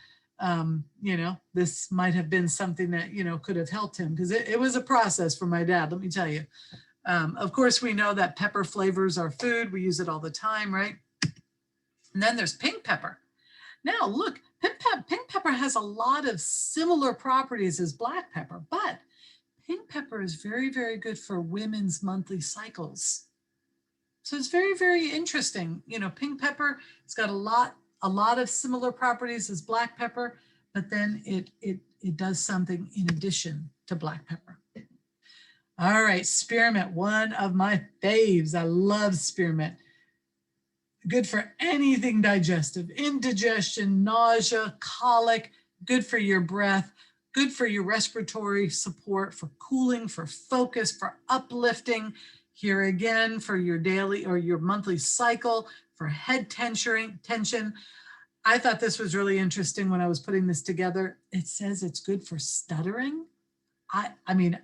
this might have been something that, could have helped him, because it was a process for my dad, let me tell you. Of course, we know that pepper flavors our food. We use it all the time, right? And then there's pink pepper. Now, look, pink pepper has a lot of similar properties as black pepper, but pink pepper is very, very good for women's monthly cycles. So it's very, very interesting. Pink pepper, it's got a lot of similar properties as black pepper, but then it does something in addition to black pepper. All right, spearmint, one of my faves. I love spearmint. Good for anything digestive, indigestion, nausea, colic, good for your breath, good for your respiratory support, for cooling, for focus, for uplifting. Here again, for your daily or your monthly cycle, for head tension. I thought this was really interesting when I was putting this together. It says it's good for stuttering. I mean,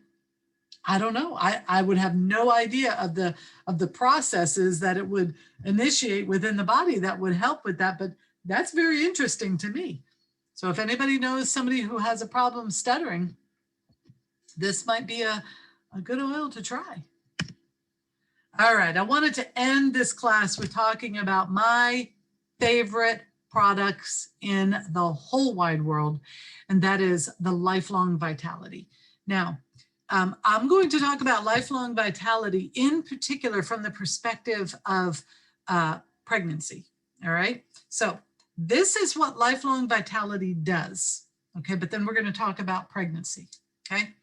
I don't know. I would have no idea of the processes that it would initiate within the body that would help with that, but that's very interesting to me. So if anybody knows somebody who has a problem stuttering, this might be a good oil to try. All right, I wanted to end this class with talking about my favorite products in the whole wide world, and that is the Lifelong Vitality. Now, I'm going to talk about Lifelong Vitality in particular from the perspective of pregnancy, all right? So this is what Lifelong Vitality does, okay? But then we're going to talk about pregnancy, okay?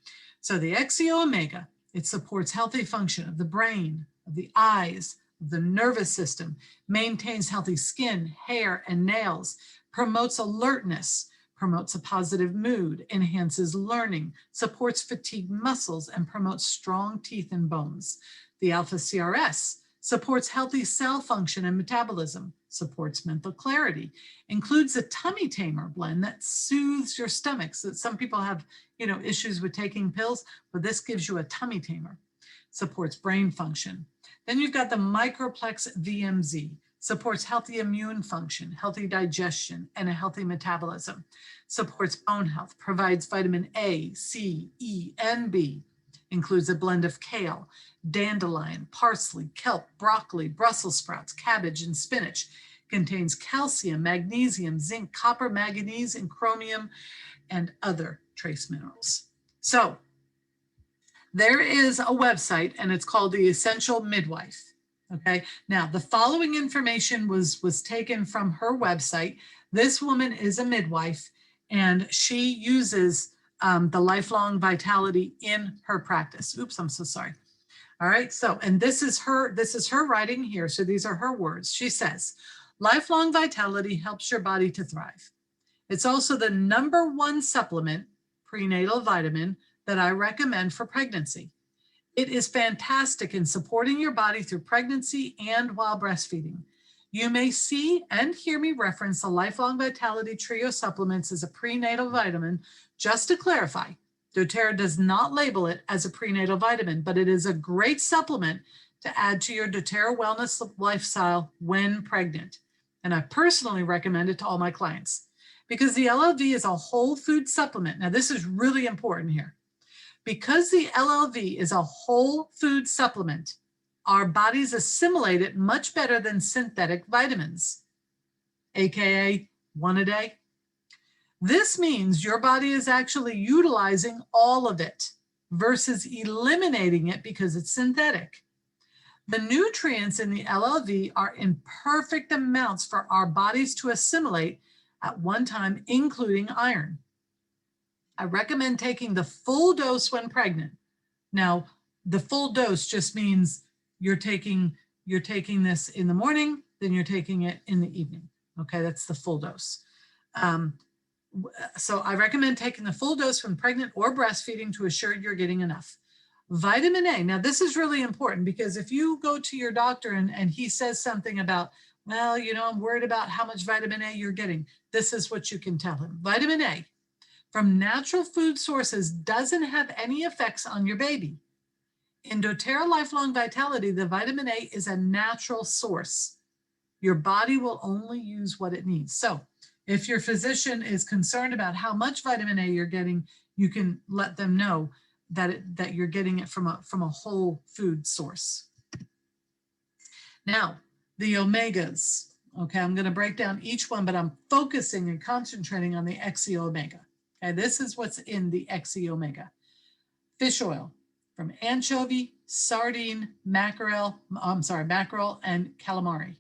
So the XEO Omega, it supports healthy function of the brain, of the eyes, of the nervous system, maintains healthy skin, hair, and nails, promotes alertness, promotes a positive mood, enhances learning, supports fatigued muscles, and promotes strong teeth and bones. The Alpha CRS supports healthy cell function and metabolism, supports mental clarity, includes a tummy tamer blend that soothes your stomach. So some people have, issues with taking pills, but this gives you a tummy tamer, supports brain function. Then you've got the Microplex VMZ, supports healthy immune function, healthy digestion, and a healthy metabolism, supports bone health, provides vitamin A, C, E, and B, includes a blend of kale, dandelion, parsley, kelp, broccoli, Brussels sprouts, cabbage, and spinach, contains calcium, magnesium, zinc, copper, manganese, and chromium, and other trace minerals. So there is a website, and it's called the Essential Midwife. Okay, now the following information was taken from her website. This woman is a midwife, and she uses the Lifelong Vitality in her practice. Oops, I'm so sorry. All right, so, and this is her writing here. So these are her words. She says, Lifelong Vitality helps your body to thrive. It's also the #1 supplement, prenatal vitamin, that I recommend for pregnancy. It is fantastic in supporting your body through pregnancy and while breastfeeding. You may see and hear me reference the Lifelong Vitality Trio supplements as a prenatal vitamin. Just to clarify, doTERRA does not label it as a prenatal vitamin, but it is a great supplement to add to your doTERRA wellness lifestyle when pregnant. And I personally recommend it to all my clients. because the LLV is a whole food supplement. Now, this is really important here. Because the LLV is a whole food supplement, our bodies assimilate it much better than synthetic vitamins, AKA one a day. This means your body is actually utilizing all of it versus eliminating it because it's synthetic. The nutrients in the LLV are in perfect amounts for our bodies to assimilate at one time, including iron. I recommend taking the full dose when pregnant. Now, the full dose just means you're taking this in the morning, then you're taking it in the evening. Okay, that's the full dose. So I recommend taking the full dose when pregnant or breastfeeding to assure you're getting enough. Vitamin A. Now, this is really important because if you go to your doctor and he says something about, well, you know, I'm worried about how much vitamin A you're getting, this is what you can tell him. Vitamin A from natural food sources doesn't have any effects on your baby. In doTERRA Lifelong Vitality, the vitamin A is a natural source. Your body will only use what it needs. So if your physician is concerned about how much vitamin A you're getting, you can let them know that you're getting it from a whole food source. Now, the omegas. Okay, I'm going to break down each one, but I'm focusing and concentrating on the XE omega. Okay, this is what's in the XE omega. Fish oil from anchovy, sardine, mackerel, and calamari.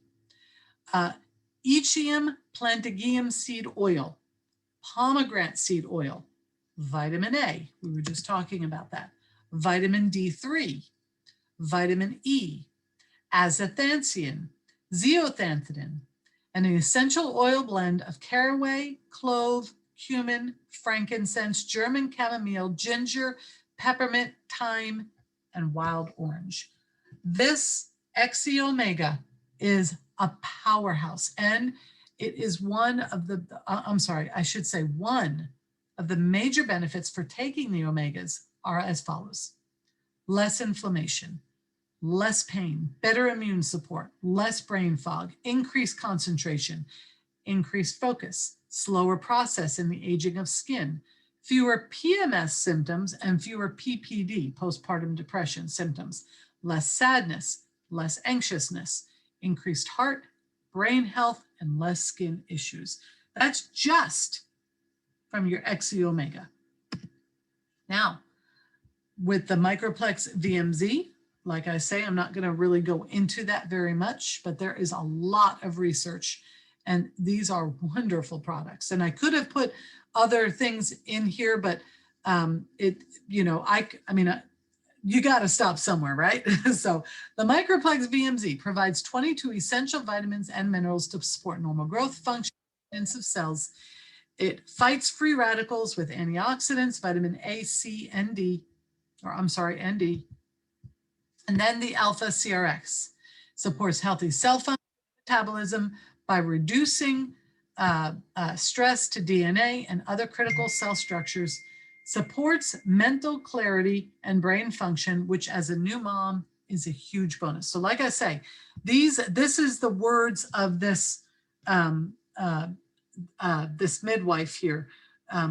Echium plantagium seed oil, pomegranate seed oil, vitamin A, we were just talking about that, vitamin D3, vitamin E, azathiothine, zeaxanthin, and an essential oil blend of caraway, clove, cumin, frankincense, German chamomile, ginger, peppermint, thyme, and wild orange. This XE omega is a powerhouse, and it is one of the, one of the major benefits for taking the omegas are as follows: less inflammation, less pain, better immune support, less brain fog, increased concentration, increased focus, slower process in the aging of skin, fewer PMS symptoms and fewer PPD, postpartum depression symptoms, less sadness, less anxiousness, increased heart, brain health, and less skin issues. That's just from your XE omega. Now, with the Microplex VMZ, like I say, I'm not going to really go into that very much, but there is a lot of research, and these are wonderful products. And I could have put other things in here, but you got to stop somewhere, right? So the Microplex VMZ provides 22 essential vitamins and minerals to support normal growth, function, of cells. It fights free radicals with antioxidants, vitamin A, C, and D. And then the Alpha CRX supports healthy cell function metabolism by reducing stress to DNA and other critical cell structures, supports mental clarity and brain function, which as a new mom is a huge bonus. So like I say, this is the words of this this midwife here.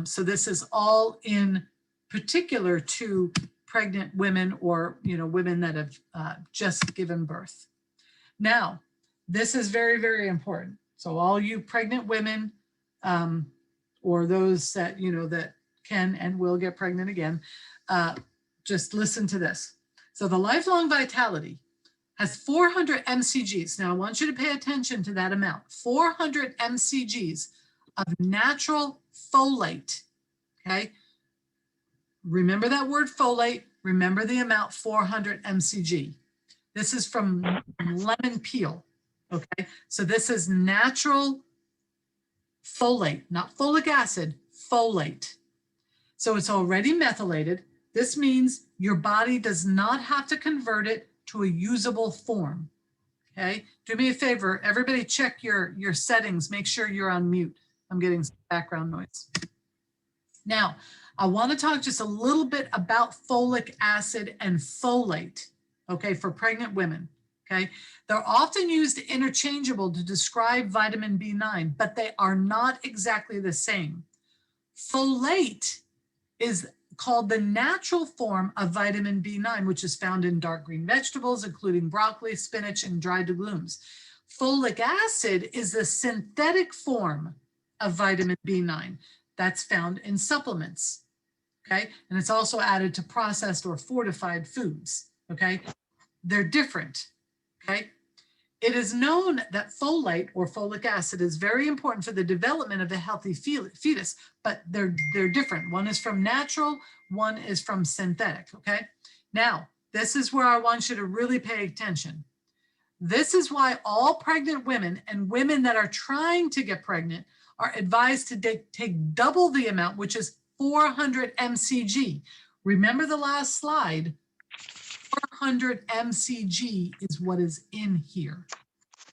So this is all in particular to pregnant women or women that have just given birth. Now, this is very, very important. So all you pregnant women or those that that can and will get pregnant again, just listen to this. So the Lifelong Vitality has 400 mcgs. Now I want you to pay attention to that amount. 400 mcgs of natural folate. Okay. Remember that word folate. Remember the amount 400 mcg. This is from lemon peel. Okay. So this is natural folate, not folic acid, folate. So it's already methylated. This means your body does not have to convert it to a usable form. Okay. Do me a favor. Everybody check your settings. Make sure you're on mute. I'm getting some background noise. Now, I want to talk just a little bit about folic acid and folate, okay, for pregnant women. okay? They're often used interchangeable to describe vitamin B9, but they are not exactly the same. Folate is called the natural form of vitamin B9, which is found in dark green vegetables, including broccoli, spinach, and dried legumes. Folic acid is the synthetic form of vitamin B9 that's found in supplements, okay? And it's also added to processed or fortified foods, okay? They're different, okay? It is known that folate or folic acid is very important for the development of a healthy fetus, but they're different. One is from natural, one is from synthetic, okay? Now, this is where I want you to really pay attention. This is why all pregnant women and women that are trying to get pregnant are advised to take double the amount, which is 400 mcg. Remember the last slide, 400 mcg is what is in here.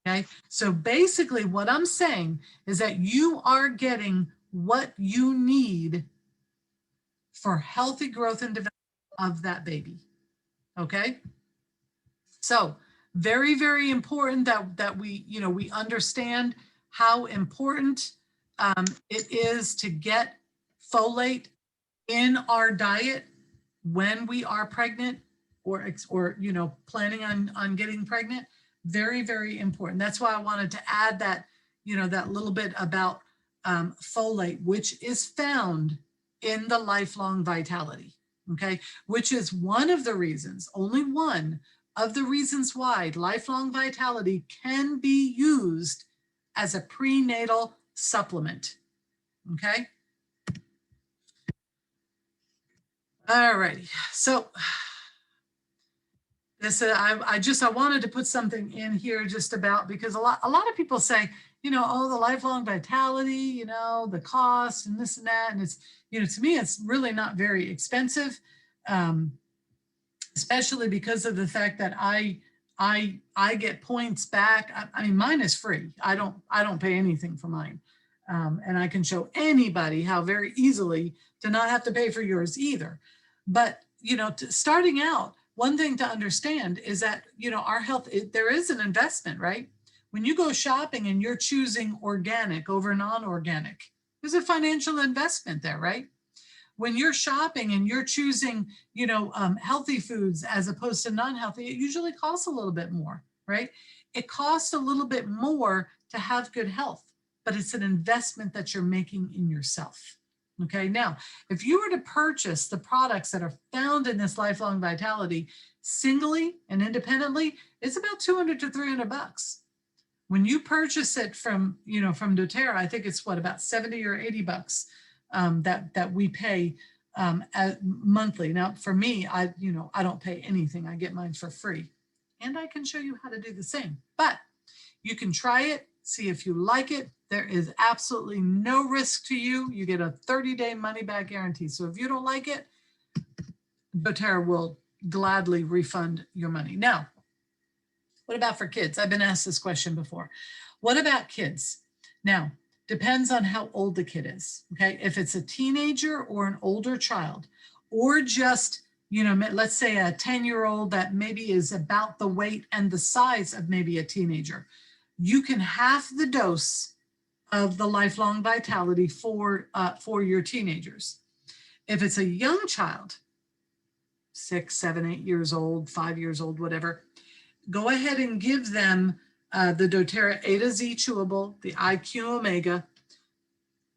Okay, so basically what I'm saying is that you are getting what you need for healthy growth and development of that baby. Okay, so very, very important that we, we understand how important it is to get folate in our diet when we are pregnant or planning on getting pregnant. Very, very important. That's why I wanted to add that, that little bit about folate, which is found in the Lifelong Vitality, okay? Which is one of the reasons, only one of the reasons why Lifelong Vitality can be used as a prenatal supplement, okay? All righty, so this I wanted to put something in here just about, because a lot of people say, oh, the Lifelong Vitality, the cost and this and that, and it's, to me, it's really not very expensive, especially because of the fact that I get points back. I mean, mine is free. I don't pay anything for mine, and I can show anybody how very easily to not have to pay for yours either. But starting out, one thing to understand is that, our health, there is an investment, right? When you go shopping and you're choosing organic over non-organic, there's a financial investment there, right? When you're shopping and you're choosing, healthy foods as opposed to non-healthy, it usually costs a little bit more, right? It costs a little bit more to have good health, but it's an investment that you're making in yourself. Okay, now, if you were to purchase the products that are found in this Lifelong Vitality singly and independently, it's about 200 to 300 bucks. When you purchase it from, from doTERRA, I think it's about 70 or 80 bucks that we pay monthly. Now, for me, I don't pay anything. I get mine for free, and I can show you how to do the same. But you can try it, see if you like it. There is absolutely no risk to you. You get a 30-day money-back guarantee. So if you don't like it, doTERRA will gladly refund your money. Now, what about for kids? I've been asked this question before. What about kids? Now, depends on how old the kid is, okay? If it's a teenager or an older child, or just, let's say a 10-year-old that maybe is about the weight and the size of maybe a teenager, you can half the dose of the Lifelong Vitality for your teenagers. If it's a young child, 6, 7, 8 years old, 5 years old, whatever, go ahead and give them the doTERRA A to Z chewable, the IQ Omega.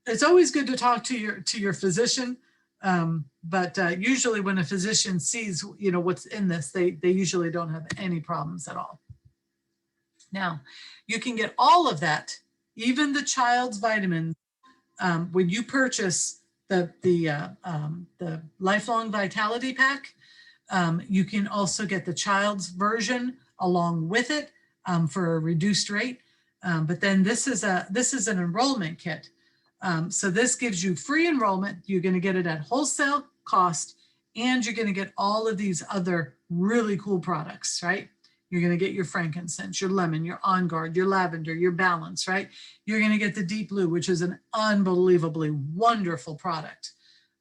It's always good to talk to your physician, but usually when a physician sees what's in this, they usually don't have any problems at all. Now, you can get all of that, even the child's vitamins, when you purchase the Lifelong Vitality Pack. You can also get the child's version along with it for a reduced rate. But then this is an enrollment kit. So this gives you free enrollment. You're going to get it at wholesale cost, and you're going to get all of these other really cool products, right? You're going to get your frankincense, your lemon, your On Guard, your lavender, your balance, right? You're going to get the Deep Blue, which is an unbelievably wonderful product.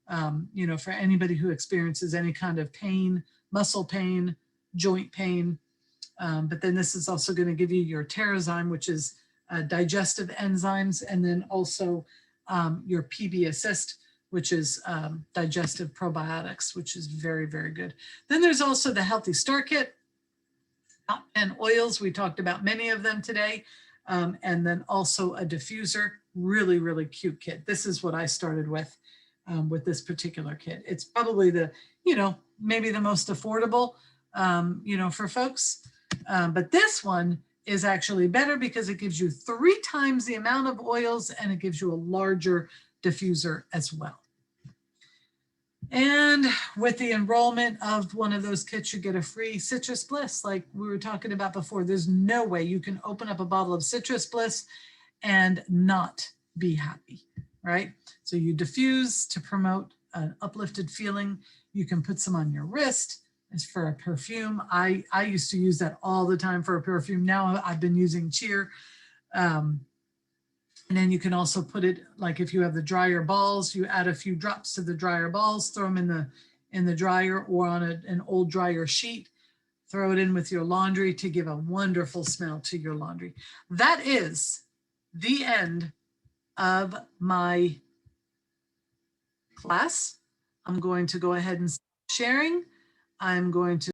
For anybody who experiences any kind of pain, muscle pain, joint pain, But then this is also going to give you your Terrazyme, which is digestive enzymes, and then also your PB Assist, which is digestive probiotics, which is very, very good. Then there's also the Healthy Start Kit and oils. We talked about many of them today. And then also a diffuser, really, really cute kit. This is what I started with this particular kit. It's probably the, maybe the most affordable, for folks. But this one is actually better because it gives you 3 times the amount of oils and it gives you a larger diffuser as well. And with the enrollment of one of those kits, you get a free Citrus Bliss, like we were talking about before. There's no way you can open up a bottle of Citrus Bliss and not be happy, right? So you diffuse to promote an uplifted feeling. You can put some on your wrist. It's for a perfume. I used to use that all the time for a perfume. Now I've been using Cheer. And then you can also put it, like if you have the dryer balls, you add a few drops to the dryer balls, throw them in the dryer or on an old dryer sheet, throw it in with your laundry to give a wonderful smell to your laundry. That is the end of my class. I'm going to go ahead and stop sharing. I'm going to